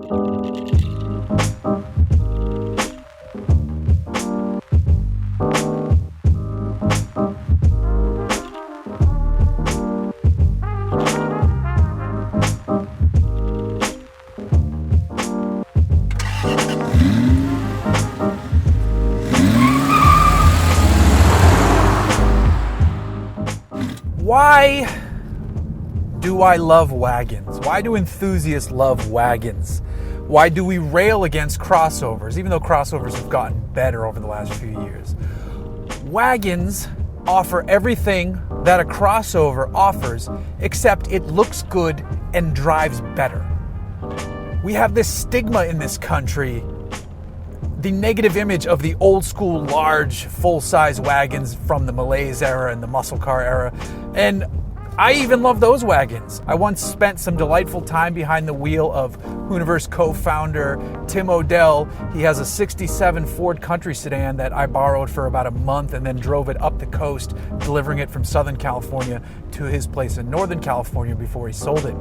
Why do I love wagons? Why do enthusiasts love wagons? Why do we rail against crossovers, even though crossovers have gotten better over the last few years? Wagons offer everything that a crossover offers, except it looks good and drives better. We have this stigma in this country, the negative image of the old school, large, full-size wagons from the Malaise era and the muscle car era. And I even love those wagons. I once spent some delightful time behind the wheel of Hooniverse co-founder Tim O'Dell. He has a 67 Ford Country sedan that I borrowed for about a month and then drove it up the coast, delivering it from Southern California to his place in Northern California before he sold it.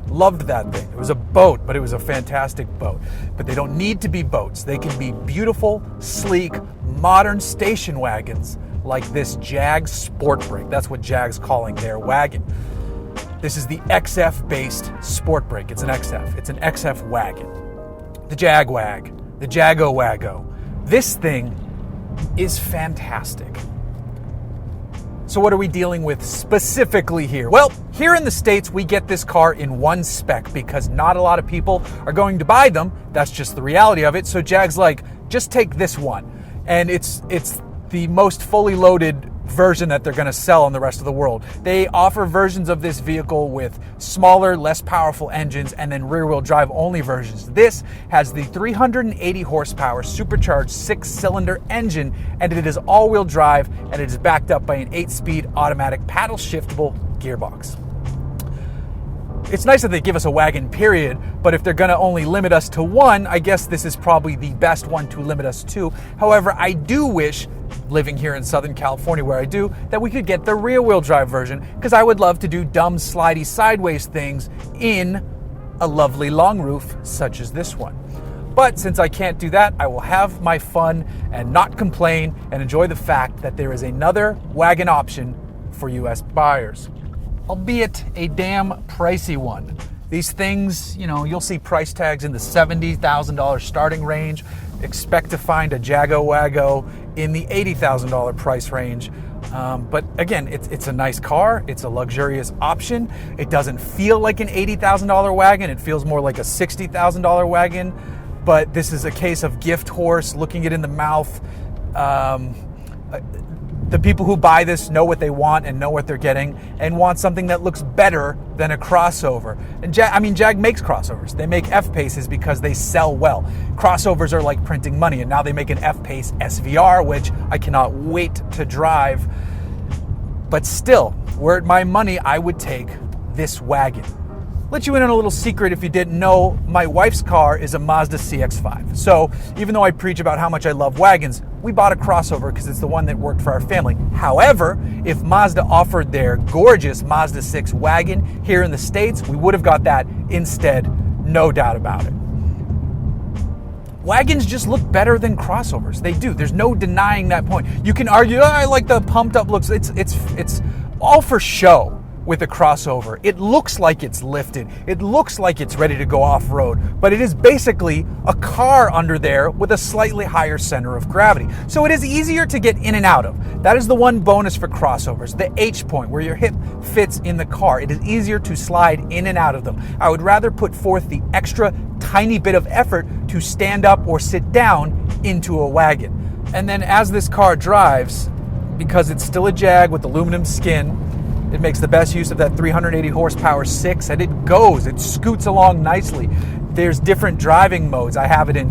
Loved that thing. It was a boat, but it was a fantastic boat. But they don't need to be boats. They can be beautiful, sleek, modern station wagons like this Jag Sportbrake. That's what Jag's calling their wagon. This is the XF-based Sportbrake. It's an XF. It's an XF wagon. The Jag Wagon, the Jago Wago. This thing is fantastic. So what are we dealing with specifically here? Well, here in the States, we get this car in one spec because not a lot of people are going to buy them. That's just the reality of it. So Jag's like, just take this one. And it's the most fully loaded version that they're going to sell on the rest of the world. They offer versions of this vehicle with smaller, less powerful engines and then rear-wheel drive only versions. This has the 380 horsepower supercharged 6-cylinder engine, and it is all-wheel drive, and it is backed up by an 8-speed automatic paddle shiftable gearbox. It's nice that they give us a wagon, period, but if they're going to only limit us to one, I guess this is probably the best one to limit us to. However, I do wish, living here in Southern California where I do, that we could get the rear-wheel drive version, because I would love to do dumb, slidey, sideways things in a lovely long roof such as this one. But since I can't do that, I will have my fun and not complain and enjoy the fact that there is another wagon option for U.S. buyers. Albeit a damn pricey one. These things, you'll see price tags in the $70,000 starting range. Expect to find a Jago Wago in the $80,000 price range. But again, it's a nice car. It's a luxurious option. It doesn't feel like an $80,000 wagon. It feels more like a $60,000 wagon. But this is a case of gift horse, looking it in the mouth. The people who buy this know what they want and know what they're getting and want something that looks better than a crossover. And Jag makes crossovers. They make F-Paces because they sell well. Crossovers are like printing money, and now they make an F-Pace SVR, which I cannot wait to drive. But still, were it my money, I would take this wagon. Let you in on a little secret if you didn't know, my wife's car is a Mazda CX-5. So even though I preach about how much I love wagons, we bought a crossover because it's the one that worked for our family. However, if Mazda offered their gorgeous Mazda 6 wagon here in the States, we would have got that instead, no doubt about it. Wagons just look better than crossovers. They do. There's no denying that point. You can argue, I like the pumped up looks. It's all for show. With a crossover, it looks like it's lifted. It looks like it's ready to go off-road, but it is basically a car under there with a slightly higher center of gravity. So it is easier to get in and out of. That is the one bonus for crossovers, the H point, where your hip fits in the car. It is easier to slide in and out of them. I would rather put forth the extra tiny bit of effort to stand up or sit down into a wagon. And then as this car drives, because it's still a Jag with aluminum skin, it makes the best use of that 380 horsepower 6, and it scoots along nicely. There's different driving modes. I have it in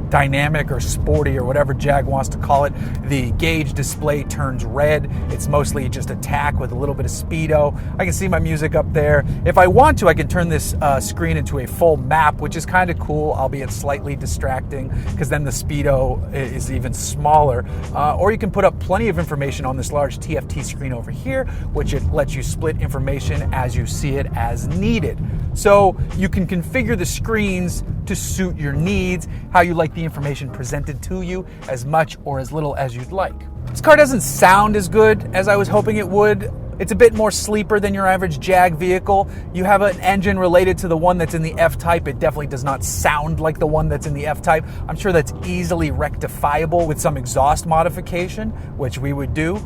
dynamic or sporty or whatever Jag wants to call it. The gauge display turns red. It's mostly just a tack with a little bit of speedo. I can see my music up there. If I want to, I can turn this screen into a full map, which is kind of cool, albeit slightly distracting, because then the speedo is even smaller. Or you can put up plenty of information on this large TFT screen over here, which it lets you split information as you see it as needed. So you can configure the screens to suit your needs, how you like the information presented to you, as much or as little as you'd like. This car doesn't sound as good as I was hoping it would. It's a bit more sleeper than your average Jag vehicle. You have an engine related to the one that's in the F-Type. It definitely does not sound like the one that's in the F-Type. I'm sure that's easily rectifiable with some exhaust modification, which we would do.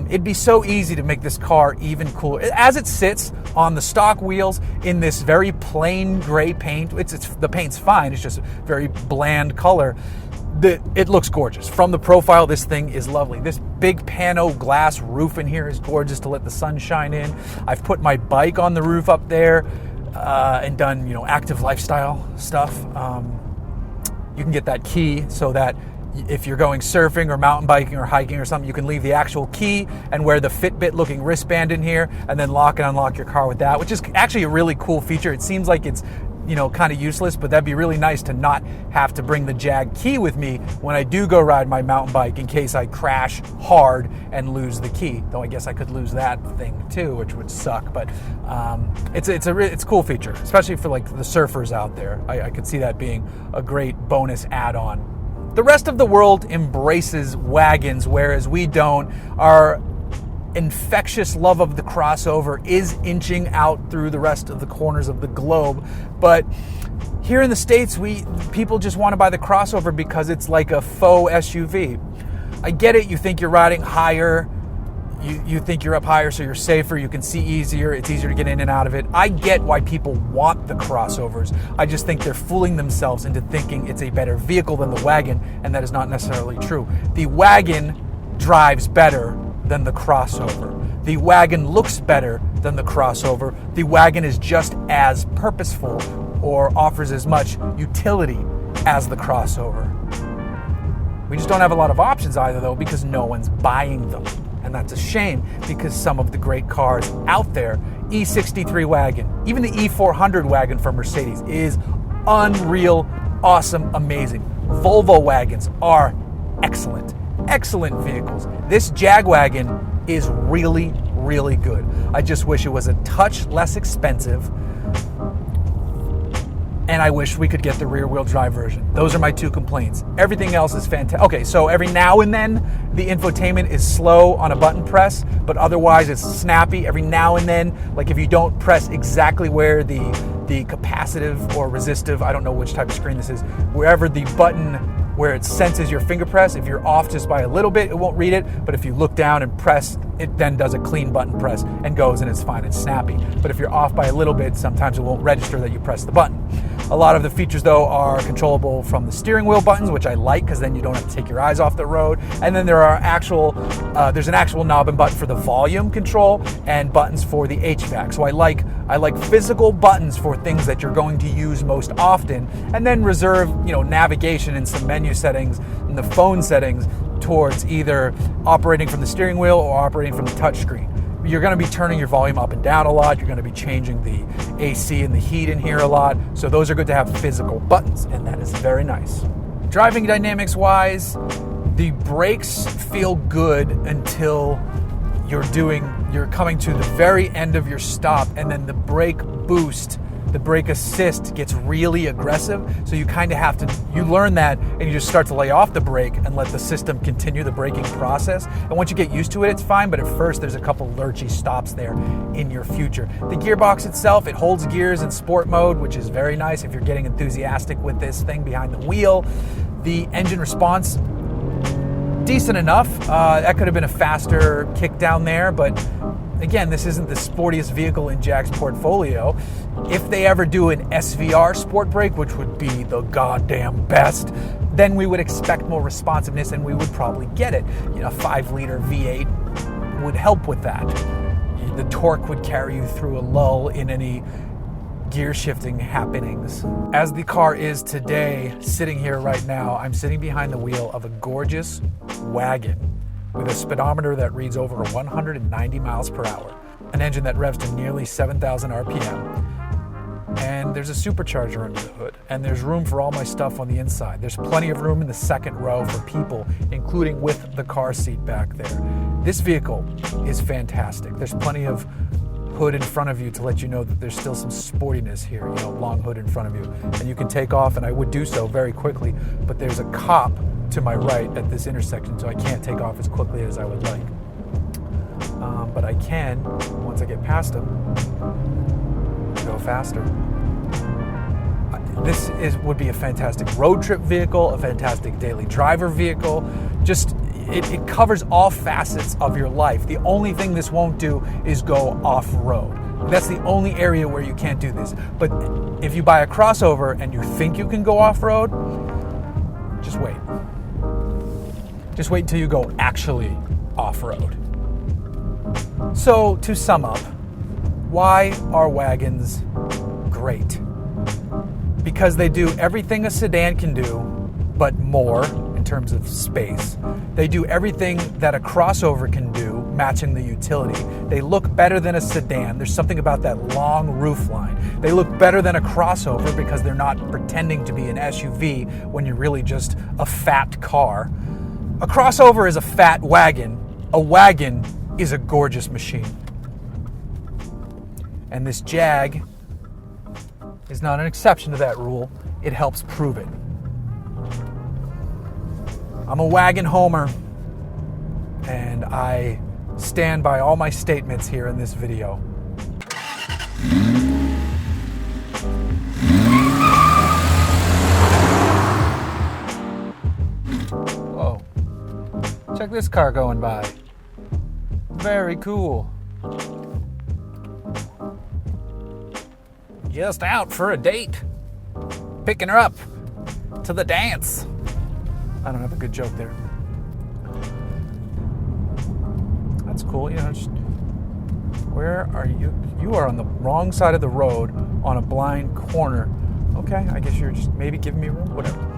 It'd be so easy to make this car even cooler. As it sits on the stock wheels in this very plain gray paint, the paint's fine, it's just a very bland color. It looks gorgeous. From the profile, this thing is lovely. This big pano glass roof in here is gorgeous to let the sun shine in. I've put my bike on the roof up there and done, active lifestyle stuff. You can get that key so that if you're going surfing or mountain biking or hiking or something, you can leave the actual key and wear the Fitbit looking wristband in here and then lock and unlock your car with that, which is actually a really cool feature. It seems like it's kind of useless, but that'd be really nice to not have to bring the Jag key with me when I do go ride my mountain bike in case I crash hard and lose the key. Though I guess I could lose that thing too, which would suck. But it's a cool feature, especially for like the surfers out there. I could see that being a great bonus add-on. The rest of the world embraces wagons, whereas we don't. Our infectious love of the crossover is inching out through the rest of the corners of the globe, but here in the States, people just want to buy the crossover because it's like a faux SUV. I get it, you think you're riding higher, you think you're up higher so you're safer, you can see easier, it's easier to get in and out of it. I get why people want the crossovers. I just think they're fooling themselves into thinking it's a better vehicle than the wagon, and that is not necessarily true. The wagon drives better than the crossover. The wagon looks better than the crossover. The wagon is just as purposeful or offers as much utility as the crossover. We just don't have a lot of options either, though, because no one's buying them. And that's a shame, because some of the great cars out there, E63 wagon, even the E400 wagon from Mercedes is unreal, awesome, amazing. Volvo wagons are excellent. Excellent vehicles. This Jag Wagon is really, really good. I just wish it was a touch less expensive, and I wish we could get the rear-wheel drive version. Those are my two complaints. Everything else is fantastic. Okay, so every now and then, the infotainment is slow on a button press, but otherwise it's snappy. Every now and then, like if you don't press exactly where the capacitive or resistive, I don't know which type of screen this is, wherever the button where it senses your finger press, if you're off just by a little bit, it won't read it, but if you look down and press, it then does a clean button press and goes, and it's fine, it's snappy. But if you're off by a little bit, sometimes it won't register that you press the button. A lot of the features, though, are controllable from the steering wheel buttons, which I like because then you don't have to take your eyes off the road. And then there's an actual knob and button for the volume control and buttons for the HVAC. So I like physical buttons for things that you're going to use most often, and then reserve, navigation and some menu settings and the phone settings towards either operating from the steering wheel or operating from the touchscreen. You're going to be turning your volume up and down a lot. You're going to be changing the AC and the heat in here a lot. So those are good to have physical buttons, and that is very nice. Driving dynamics wise, the brakes feel good until you're coming to the very end of your stop, and then the brake boost, the brake assist gets really aggressive. So you kind of have to, you learn that and you just start to lay off the brake and let the system continue the braking process. And once you get used to it, it's fine. But at first there's a couple lurchy stops there in your future. The gearbox itself, it holds gears in sport mode, which is very nice if you're getting enthusiastic with this thing behind the wheel. The engine response, decent enough. That could have been a faster kick down there, but again, this isn't the sportiest vehicle in Jag's portfolio. If they ever do an SVR Sportbrake, which would be the goddamn best, then we would expect more responsiveness and we would probably get it. A 5-liter V8 would help with that. The torque would carry you through a lull in any gear shifting happenings. As the car is today, sitting here right now, I'm sitting behind the wheel of a gorgeous wagon with a speedometer that reads over 190 miles per hour, an engine that revs to nearly 7,000 RPM, and there's a supercharger under the hood, and there's room for all my stuff on the inside. There's plenty of room in the second row for people, including with the car seat back there. This vehicle is fantastic. There's plenty of hood in front of you to let you know that there's still some sportiness here, you know, long hood in front of you. And you can take off, and I would do so very quickly, but there's a cop to my right at this intersection, so I can't take off as quickly as I would like. But I can, once I get past him, go faster. This would be a fantastic road trip vehicle, a fantastic daily driver vehicle. Just, it covers all facets of your life. The only thing this won't do is go off-road. That's the only area where you can't do this. But if you buy a crossover and you think you can go off-road, just wait. Just wait until you go actually off-road. So, to sum up, why are wagons great? Because they do everything a sedan can do, but more in terms of space. They do everything that a crossover can do, matching the utility. They look better than a sedan. There's something about that long roof line. They look better than a crossover because they're not pretending to be an SUV when you're really just a fat car. A crossover is a fat wagon. A wagon is a gorgeous machine. And this Jag is not an exception to that rule. It helps prove it. I'm a wagon homer, and I stand by all my statements here in this video. Whoa. Check this car going by. Very cool. Just out for a date. Picking her up to the dance. I don't have a good joke there. That's cool. You know, just, where are you? You are on the wrong side of the road on a blind corner. Okay, I guess you're just maybe giving me room, whatever.